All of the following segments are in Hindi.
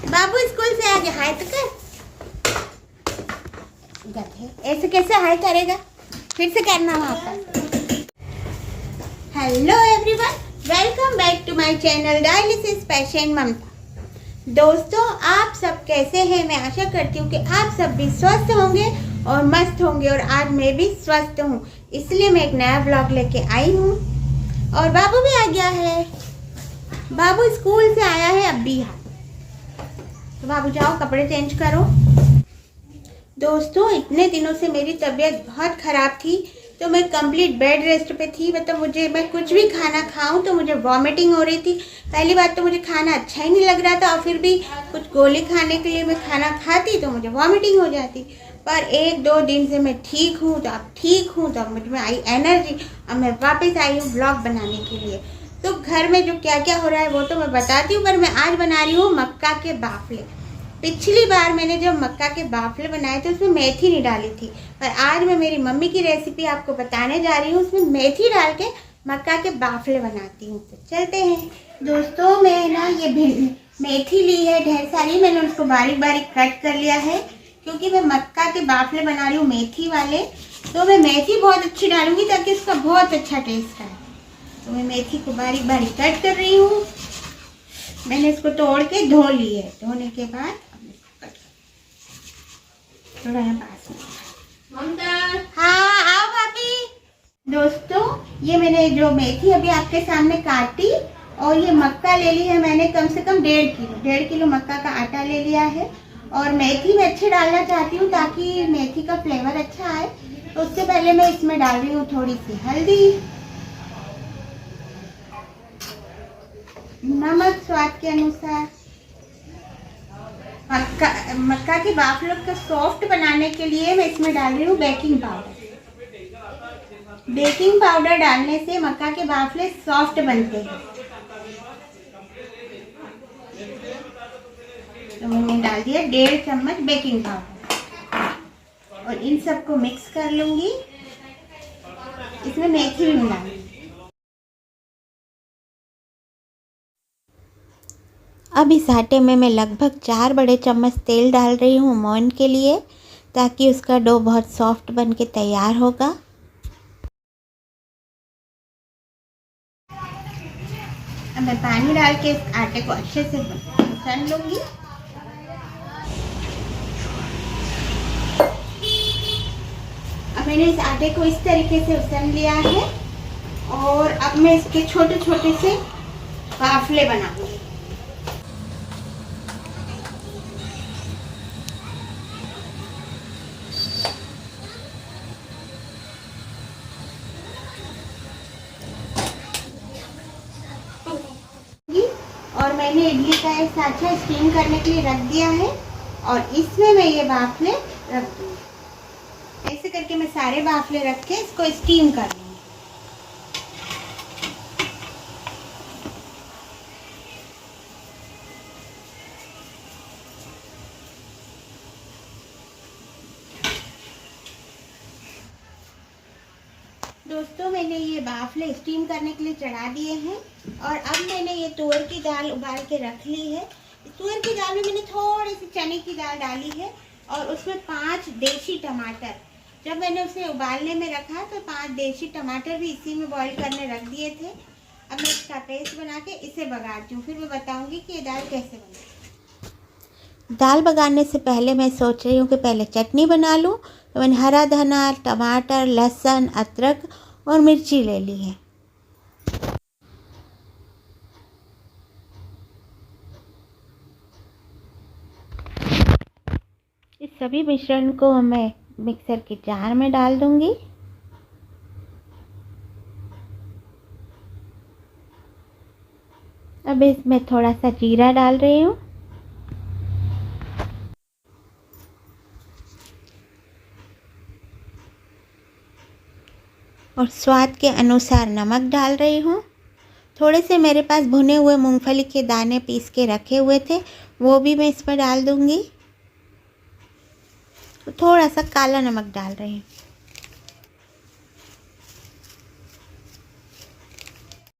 बाबू स्कूल से आ गया, हाय तो कर। गधे, ऐसे कैसे हाय करेगा? फिर से करना वहाँ पर। Hello everyone, welcome back to my channel dialysis patient Mamta. दोस्तों, आप सब कैसे हैं? मैं आशा करती हूँ कि आप सब भी स्वस्थ होंगे और मस्त होंगे। और आज मैं भी स्वस्थ हूँ, इसलिए मैं एक नया व्लॉग लेके आई हूँ। और बाबू भी आ गया है। बाबू स्कूल से आया है अब भी यहाँ। तो बाबू जाओ कपड़े चेंज करो। दोस्तों, इतने दिनों से मेरी तबीयत बहुत ख़राब थी, तो मैं कंप्लीट बेड रेस्ट पे थी। मतलब मैं कुछ भी खाना खाऊं तो मुझे वॉमिटिंग हो रही थी। पहली बात तो मुझे खाना अच्छा ही नहीं लग रहा था, और फिर भी कुछ गोली खाने के लिए मैं खाना खाती तो मुझे वॉमिटिंग हो जाती। पर 1-2 दिन से मैं ठीक हूँ, तो अब ठीक हूँ, तो अब मुझ में आई एनर्जी। अब मैं वापस आई हूँ ब्लॉग बनाने के लिए। तो घर में जो क्या क्या हो रहा है वो तो मैं बताती हूँ, पर मैं आज बना रही हूँ मक्का के बाफले। पिछली बार मैंने जब मक्का के बाफले बनाए थे उसमें मेथी नहीं डाली थी, पर आज मैं मेरी मम्मी की रेसिपी आपको बताने जा रही हूँ। उसमें मेथी डाल के मक्का के बाफले बनाती हूँ। तो चलते हैं। दोस्तों, मैं ना ये मेथी ली है ढेर सारी। मैंने उसको बारीक बारीक कट कर लिया है, क्योंकि मैं मक्का के बाफले बना रही हूँ मेथी वाले। तो मैं मेथी बहुत अच्छी डालूंगी ताकि इसका बहुत अच्छा टेस्ट आए। तो मैं मेथी को बारीक बारीक कट कर रही हूँ। मैंने इसको तोड़ के धो ली है। धोने के बाद थोड़ा यहाँ पास में। ममता, हाँ आओ भाभी। दोस्तों, ये मैंने जो मेथी अभी आपके सामने काटी, और ये मक्का ले ली है मैंने कम से कम 1.5 किलो मक्का का आटा ले लिया है। और मेथी मैं अच्छी डालना चाहती हूँ ताकि मेथी का फ्लेवर अच्छा आए। तो उससे पहले मैं इसमें डाल रही हूँ थोड़ी सी हल्दी, नमक स्वाद के अनुसार। मक्का के बाफलों को सॉफ्ट बनाने के लिए मैं इसमें डाल रही हूँ बेकिंग पाउडर। बेकिंग पाउडर डालने से मक्का के बाफले सॉफ्ट बनते हैं। तो मैंने डाल दिया 1.5 चम्मच बेकिंग पाउडर, और इन सबको मिक्स कर लूंगी। इसमें मेथी भी मिलाऊंगी। अब इस आटे में मैं लगभग 4 बड़े चम्मच तेल डाल रही हूँ मोइन के लिए, ताकि उसका डो बहुत सॉफ्ट बन के तैयार होगा। अब मैं पानी डाल के इस आटे को अच्छे से सन लूंगी। अब मैंने इस आटे को इस तरीके से सन लिया है, और अब मैं इसके छोटे छोटे से बाफले बनाऊंगी। और मैंने इडली का एक साँचा स्टीम करने के लिए रख दिया है, और इसमें मैं ये बाफले रख दूँगी। ऐसे करके मैं सारे बाफले रख के इसको स्टीम कर लूँगी। दोस्तों, मैंने ये बाफले स्टीम करने के लिए चढ़ा दिए हैं, और अब मैंने ये तुअर की दाल उबाल के रख ली है। तुअर की दाल में मैंने थोड़ी सी चने की दाल डाली है, और उसमें 5 देसी टमाटर। जब मैंने उसे उबालने में रखा तो 5 देसी टमाटर भी इसी में बॉईल करने रख दिए थे। अब मैं इसका पेस्ट बना के इसे बघारती हूँ, फिर मैं बताऊँगी कि ये दाल कैसे बनी। दाल बघारने से पहले मैं सोच रही हूँ कि पहले चटनी बना लूँ। तो मैंने हरा धनिया, टमाटर, लहसुन, अदरक और मिर्ची ले ली है। इस सभी मिश्रण को मैं मिक्सर के जार में डाल दूंगी। अब इसमें थोड़ा सा जीरा डाल रही हूँ, और स्वाद के अनुसार नमक डाल रही हूँ। थोड़े से मेरे पास भुने हुए मूंगफली के दाने पीस के रखे हुए थे, वो भी मैं इसमें डाल दूंगी। तो थोड़ा सा काला नमक डाल रही हूँ।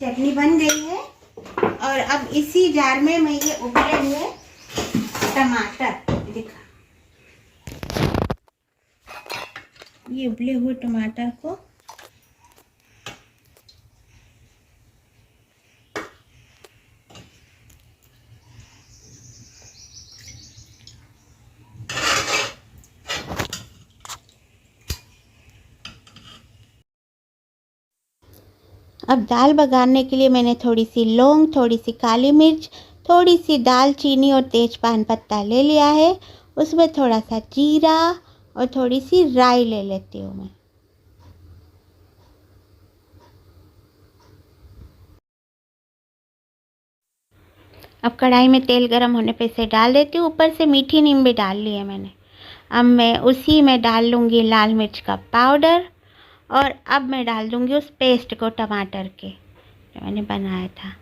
चटनी बन गई है, और अब इसी जार में मैं ये उबले हुए ये उबले हुए टमाटर को अब दाल बघारने के लिए मैंने थोड़ी सी लौंग, थोड़ी सी काली मिर्च, थोड़ी सी दालचीनी और तेजपान पत्ता ले लिया है। उसमें थोड़ा सा जीरा और थोड़ी सी राई ले लेती हूँ मैं। अब कढ़ाई में तेल गरम होने पे इसे डाल देती हूँ। ऊपर से मीठी नीम भी डाल ली है मैंने। अब मैं उसी में डाल लूँगी लाल मिर्च का पाउडर और अब मैं डाल दूँगी उस पेस्ट को टमाटर के जो मैंने बनाया था।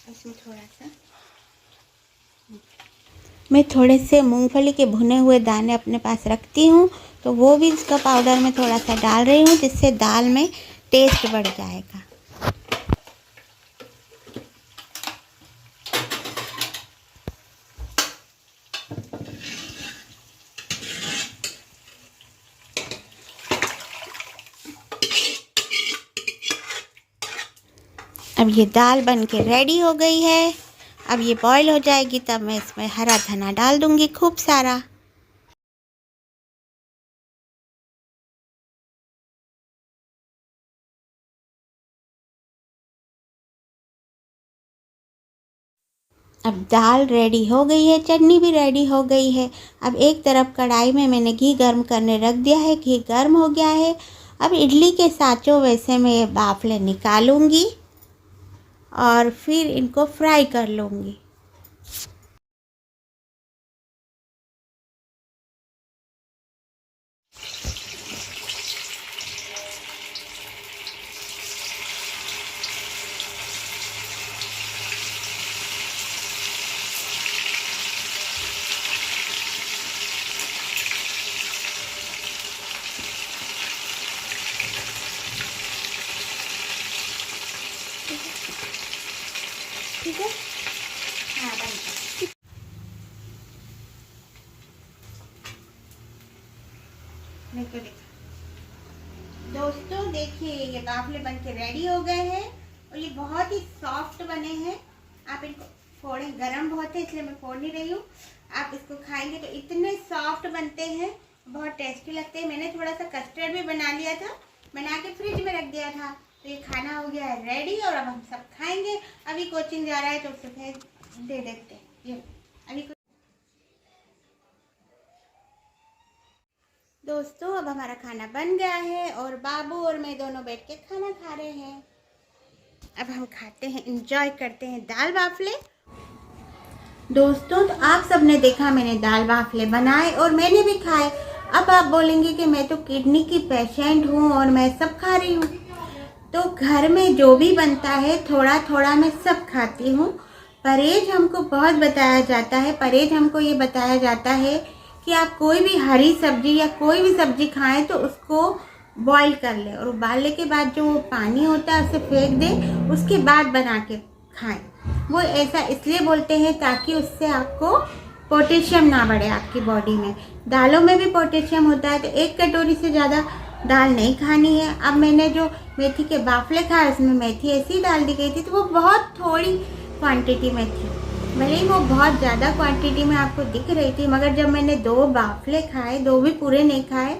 इसमें थोड़ा सा मैं थोड़े से मूंगफली के भुने हुए दाने अपने पास रखती हूँ, तो वो भी इसका पाउडर में थोड़ा सा डाल रही हूँ, जिससे दाल में टेस्ट बढ़ जाएगा। अब ये दाल बन के रेडी हो गई है। अब ये बॉईल हो जाएगी तब मैं इसमें हरा धना डाल दूँगी खूब सारा। अब दाल रेडी हो गई है, चटनी भी रेडी हो गई है। अब एक तरफ कढ़ाई में मैंने घी गर्म करने रख दिया है, घी गर्म हो गया है। अब इडली के साँचों वैसे मैं ये बाफले निकालूंगी और फिर इनको फ्राई कर लूँगी। ठीक है, हाँ बन गया। मेरे को देखो दोस्तों, देखिए ये बाफले बन के रेडी हो गए हैं और ये बहुत ही सॉफ्ट बने हैं। आप इनको फोड़ें, गरम बहुत है इसलिए मैं फोड़ नहीं रही हूँ। आप इसको खाएंगे तो इतने सॉफ्ट बनते हैं, बहुत टेस्टी लगते हैं। मैंने थोड़ा सा कस्टर्ड भी बना लिया था, बना के फ्रिज में रख दिया था। तो ये खाना हो गया है रेडी और अब हम सब खाएंगे। अभी कोचिंग जा रहा है तो उसे फिर दे देते हैं। ये अभी दोस्तों, अब हमारा खाना बन गया है और बाबू और मैं दोनों बैठ के खाना खा रहे हैं। अब हम खाते हैं, एंजॉय करते हैं दाल बाफले। दोस्तों, तो आप सबने देखा मैंने दाल बाफले बनाए और मैंने भी खाए। अब आप बोलेंगे कि मैं तो किडनी की पेशेंट हूँ और मैं सब खा रही हूँ। तो घर में जो भी बनता है थोड़ा थोड़ा मैं सब खाती हूँ। परहेज हमको बहुत बताया जाता है। परहेज हमको ये बताया जाता है कि आप कोई भी हरी सब्जी या कोई भी सब्जी खाएं तो उसको बॉईल कर ले और उबालने के बाद जो पानी होता है उसे फेंक दें, उसके बाद बना के खाएं। वो ऐसा इसलिए बोलते हैं ताकि उससे आपको पोटेशियम ना बढ़े आपकी बॉडी में। दालों में भी पोटेशियम होता है, तो एक कटोरी से ज़्यादा दाल नहीं खानी है। अब मैंने जो मेथी के बाफले खाए उसमें मेथी ऐसी ही डाल दी गई थी, तो वो बहुत थोड़ी क्वांटिटी में थी। भले ही वो बहुत ज़्यादा क्वांटिटी में आपको दिख रही थी, मगर जब मैंने 2 बाफले खाए, 2 भी पूरे नहीं खाए,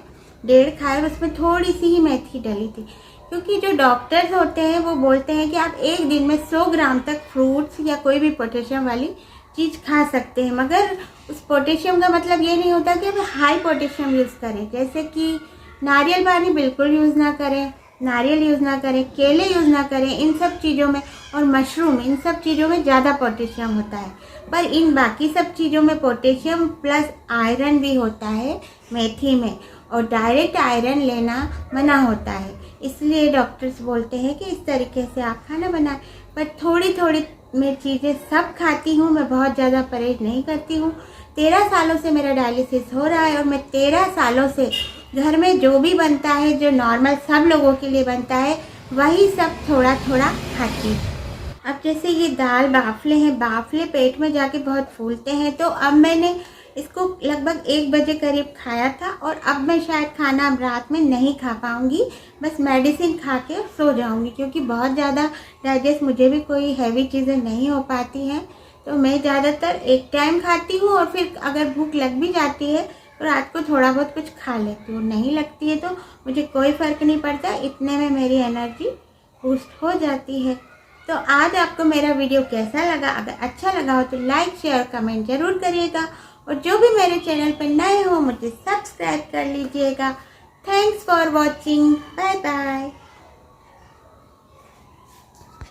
1.5 खाए, और उसमें थोड़ी सी ही मेथी डली थी। क्योंकि जो डॉक्टर्स होते हैं वो बोलते हैं कि आप एक दिन में 100 ग्राम तक फ्रूट्स या कोई भी पोटेशियम वाली चीज़ खा सकते हैं, मगर उस पोटेशियम का मतलब ये नहीं होता कि आप हाई पोटेशियम यूज़ करें। जैसे कि नारियल पानी बिल्कुल यूज़ ना करें, नारियल यूज़ ना करें, केले यूज़ ना करें, इन सब चीज़ों में, और मशरूम, इन सब चीज़ों में ज़्यादा पोटेशियम होता है। पर इन बाकी सब चीज़ों में पोटेशियम प्लस आयरन भी होता है मेथी में, और डायरेक्ट आयरन लेना मना होता है। इसलिए डॉक्टर्स बोलते हैं कि इस तरीके से आप खाना बनाएं। पर थोड़ी थोड़ी मैं चीज़ें सब खाती हूँ, मैं बहुत ज़्यादा परहेज नहीं करती हूँ। 13 सालों से मेरा डायलिसिस हो रहा है और मैं 13 सालों से घर में जो भी बनता है, जो नॉर्मल सब लोगों के लिए बनता है, वही सब थोड़ा थोड़ा खाती हूँ। अब जैसे ये दाल बाफले हैं, बाफले पेट में जाके बहुत फूलते हैं, तो अब मैंने इसको लगभग 1 बजे करीब खाया था और अब मैं शायद खाना अब रात में नहीं खा पाऊँगी, बस मेडिसिन खा के सो जाऊँगी, क्योंकि बहुत ज़्यादा डाइजेस्ट मुझे भी कोई हैवी चीज़ें नहीं हो पाती हैं। तो मैं ज़्यादातर एक टाइम खाती हूँ और फिर अगर भूख लग भी जाती है तो रात को थोड़ा बहुत कुछ खा लेती हूँ, नहीं लगती है तो मुझे कोई फ़र्क नहीं पड़ता, इतने में मेरी एनर्जी बूस्ट हो जाती है। तो आज आपको मेरा वीडियो कैसा लगा? अगर अच्छा लगा हो तो लाइक शेयर कमेंट ज़रूर करिएगा, और जो भी मेरे चैनल पर नए हो मुझे सब्सक्राइब कर लीजिएगा। Thanks for watching, bye bye.